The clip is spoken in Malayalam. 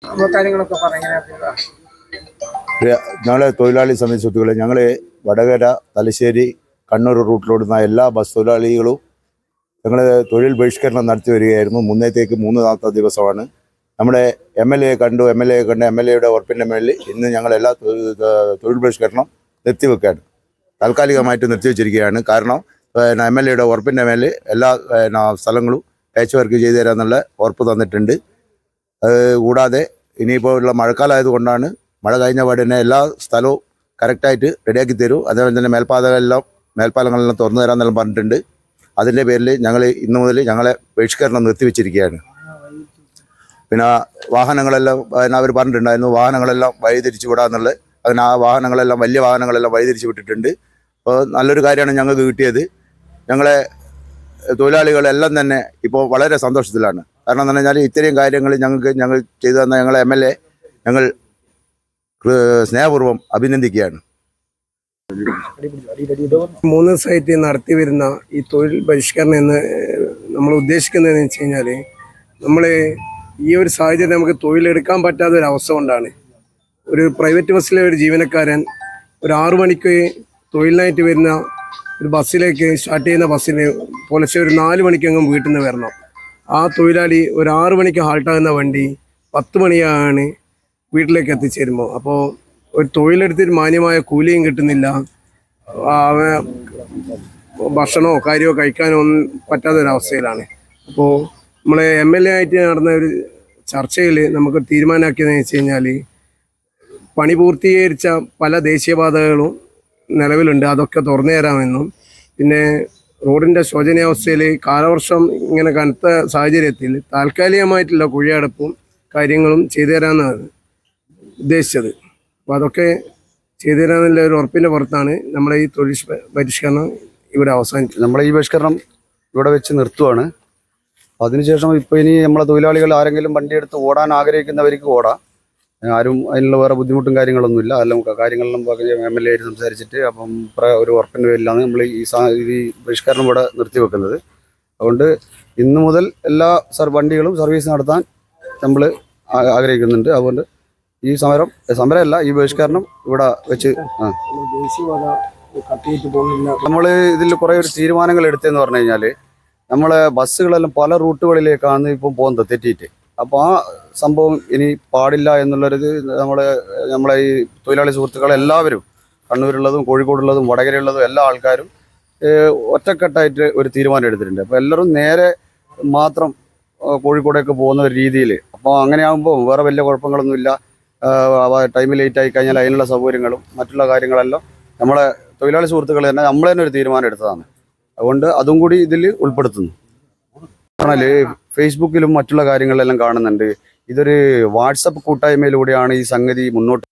കാര്യങ്ങളൊക്കെ പറഞ്ഞാൽ ഞങ്ങളെ തൊഴിലാളി സമിതി സ്വത്തുക്കളെ ഞങ്ങൾ വടകര തലശ്ശേരി കണ്ണൂർ റൂട്ടിലോടുന്ന എല്ലാ ബസ് തൊഴിലാളികളും ഞങ്ങൾ തൊഴിൽ ബഹിഷ്കരണം നടത്തി വരികയായിരുന്നു. മുന്നേറ്റേക്ക് 3 ദിവസമാണ്. നമ്മുടെ എം എൽ എ കണ്ട് എം എൽ എയുടെ ഉറപ്പിൻ്റെ മേളിൽ ഇന്ന് ഞങ്ങളെല്ലാ തൊഴിൽ ബഹിഷ്കരണം നിർത്തിവെക്കുകയാണ്. താൽക്കാലികമായിട്ട് നിർത്തിവെച്ചിരിക്കുകയാണ്. കാരണം എം എൽ എയുടെ ഉറപ്പിൻ്റെ മേലിൽ എല്ലാ സ്ഥലങ്ങളും പാച്ച് വർക്ക് ചെയ്തു തരാമെന്നുള്ള ഉറപ്പ് തന്നിട്ടുണ്ട്. കൂടാതെ ഇനിയിപ്പോൾ ഉള്ള മഴക്കാലമായതുകൊണ്ടാണ് മഴ കഴിഞ്ഞ പാടിനെ എല്ലാ സ്ഥലവും കറക്റ്റായിട്ട് റെഡിയാക്കി തരും. അതേപോലെ തന്നെ മേൽപ്പാലങ്ങളെല്ലാം തുറന്നു തരാമെന്നെല്ലാം പറഞ്ഞിട്ടുണ്ട്. അതിൻ്റെ പേരിൽ ഞങ്ങൾ ഇന്നു മുതൽ ഞങ്ങളെ ബഹിഷ്കരണം നിർത്തിവെച്ചിരിക്കുകയാണ്. പിന്നെ വാഹനങ്ങളെല്ലാം അവർ പറഞ്ഞിട്ടുണ്ടായിരുന്നു വാഹനങ്ങളെല്ലാം വഴിതിരിച്ചു വിടാമെന്നുള്ളത്. അതിന് ആ വാഹനങ്ങളെല്ലാം വലിയ വാഹനങ്ങളെല്ലാം വഴിതിരിച്ച് വിട്ടിട്ടുണ്ട്. അപ്പോൾ നല്ലൊരു കാര്യമാണ് ഞങ്ങൾക്ക് കിട്ടിയത്. ഞങ്ങളെ തൊഴിലാളികളെല്ലാം തന്നെ ഇപ്പോൾ വളരെ സന്തോഷത്തിലാണ്. കാരണം എന്ന് പറഞ്ഞാൽ ഇത്രയും കാര്യങ്ങൾ ഞങ്ങൾ ചെയ്തു തന്ന ഞങ്ങളെ എം എൽ എ ഞങ്ങൾ സ്നേഹപൂർവ്വം അഭിനന്ദിക്കുകയാണ്. 3 ദിവസമായിട്ട് നടത്തി വരുന്ന ഈ തൊഴിൽ ബഹിഷ്കരണം എന്ന് നമ്മൾ ഉദ്ദേശിക്കുന്നതെന്ന് വെച്ച് കഴിഞ്ഞാൽ നമ്മൾ ഈ ഒരു സാഹചര്യം നമുക്ക് തൊഴിലെടുക്കാൻ പറ്റാത്ത ഒരു അവസ്ഥ കൊണ്ടാണ്. ഒരു പ്രൈവറ്റ് ബസ്സിലെ ഒരു ജീവനക്കാരൻ ഒരു 6 മണിക്ക് തൊഴിലിനായിട്ട് വരുന്ന ഒരു ബസ്സിലേക്ക് സ്റ്റാർട്ട് ചെയ്യുന്ന ബസ്സിന് പുലർച്ചെ ഒരു 4 മണിക്കെങ്കിലും വീട്ടിൽ നിന്ന് വരണം. ആ തൊഴിലാളി ഒരു 6 മണിക്ക് ഹാൾട്ടാകുന്ന വണ്ടി 10 മണിയാണ് വീട്ടിലേക്ക് എത്തിച്ചേരുമ്പോൾ. അപ്പോൾ ഒരു തൊഴിലെടുത്തിട്ട് മാന്യമായ കൂലിയും കിട്ടുന്നില്ല. ഭക്ഷണമോ കാര്യമോ കഴിക്കാനോ ഒന്നും പറ്റാത്തൊരവസ്ഥയിലാണ്. അപ്പോൾ നമ്മളെ എം എൽ എ ആയിട്ട് നടന്ന ഒരു ചർച്ചയിൽ നമുക്ക് തീരുമാനമാക്കിയതെന്ന് വെച്ച് കഴിഞ്ഞാൽ പണി പൂർത്തീകരിച്ച പല ദേശീയപാതകളും നിലവിലുണ്ട്, അതൊക്കെ തുറന്നു തരാമെന്നും പിന്നെ റോഡിൻ്റെ ശോചനീയാവസ്ഥയിൽ കാലവർഷം ഇങ്ങനെ കനത്ത സാഹചര്യത്തിൽ താൽക്കാലികമായിട്ടുള്ള കുഴിയടപ്പും കാര്യങ്ങളും ചെയ്തു തരാമെന്നാണ് ഉദ്ദേശിച്ചത്. അപ്പോൾ അതൊക്കെ ചെയ്തു തരാമെന്നുള്ള ഒരു ഉറപ്പിൻ്റെ പുറത്താണ് നമ്മളെ ഈ തൊഴിൽ ബഹിഷ്കരണം ഇവിടെ അവസാനിച്ചത്. നമ്മളെ ഈ ബഹിഷ്കരണം ഇവിടെ വെച്ച് നിർത്തുവാണ്. അതിനുശേഷം ഇപ്പോൾ ഇനി നമ്മളെ തൊഴിലാളികൾ ആരെങ്കിലും വണ്ടിയെടുത്ത് ഓടാൻ ആഗ്രഹിക്കുന്നവർക്ക് ഓടാം. ആരും അതിനുള്ള വേറെ ബുദ്ധിമുട്ടും കാര്യങ്ങളൊന്നുമില്ല. അതെല്ലാം കാര്യങ്ങളെല്ലാം എം എൽ എ ആയിട്ട് സംസാരിച്ചിട്ട് അപ്പം ഒരു ഉറപ്പിൻ്റെ പേരിലാണ് നമ്മൾ ഈ ബഹിഷ്കരണം ഇവിടെ നിർത്തിവെക്കുന്നത്. അതുകൊണ്ട് ഇന്നു മുതൽ എല്ലാ വണ്ടികളും സർവീസ് നടത്താൻ നമ്മൾ ആഗ്രഹിക്കുന്നുണ്ട്. അതുകൊണ്ട് ഈ സമരമല്ല ഈ ബഹിഷ്കരണം ഇവിടെ വെച്ച് നമ്മൾ ഇതിൽ കുറേ ഒരു തീരുമാനങ്ങൾ എടുത്തതെന്ന് പറഞ്ഞു കഴിഞ്ഞാൽ നമ്മളെ ബസ്സുകളെല്ലാം പല റൂട്ടുകളിലേക്കാണ് ഇപ്പം പോകുന്നത് തെറ്റിയിട്ട്. അപ്പോൾ ആ സംഭവം ഇനി പാടില്ല എന്നുള്ളൊരിത് നമ്മളെ ഈ തൊഴിലാളി സുഹൃത്തുക്കളെല്ലാവരും കണ്ണൂരുള്ളതും കോഴിക്കോടുള്ളതും വടകരയുള്ളതും എല്ലാ ആൾക്കാരും ഒറ്റക്കെട്ടായിട്ട് ഒരു തീരുമാനം എടുത്തിട്ടുണ്ട്. അപ്പോൾ എല്ലാവരും നേരെ മാത്രം കോഴിക്കോടേക്ക് പോകുന്ന ഒരു രീതിയിൽ. അപ്പോൾ അങ്ങനെയാകുമ്പോൾ വേറെ വലിയ കുഴപ്പങ്ങളൊന്നുമില്ല. ടൈം ലേറ്റ് ആയി കഴിഞ്ഞാൽ അതിനുള്ള സൗകര്യങ്ങളും മറ്റുള്ള കാര്യങ്ങളെല്ലാം നമ്മളെ തൊഴിലാളി സുഹൃത്തുക്കൾ തന്നെ നമ്മൾ തന്നെ ഒരു തീരുമാനം എടുത്തതാണ്. അതുകൊണ്ട് അതും കൂടി ഇതിൽ ഉൾപ്പെടുത്തുന്നു. പറഞ്ഞാൽ ഫേസ്ബുക്കിലും മറ്റുള്ള കാര്യങ്ങളിലെല്ലാം കാണുന്നുണ്ട്. ഇതൊരു വാട്സപ്പ് കൂട്ടായ്മയിലൂടെയാണ് ഈ സംഗതി മുന്നോട്ട്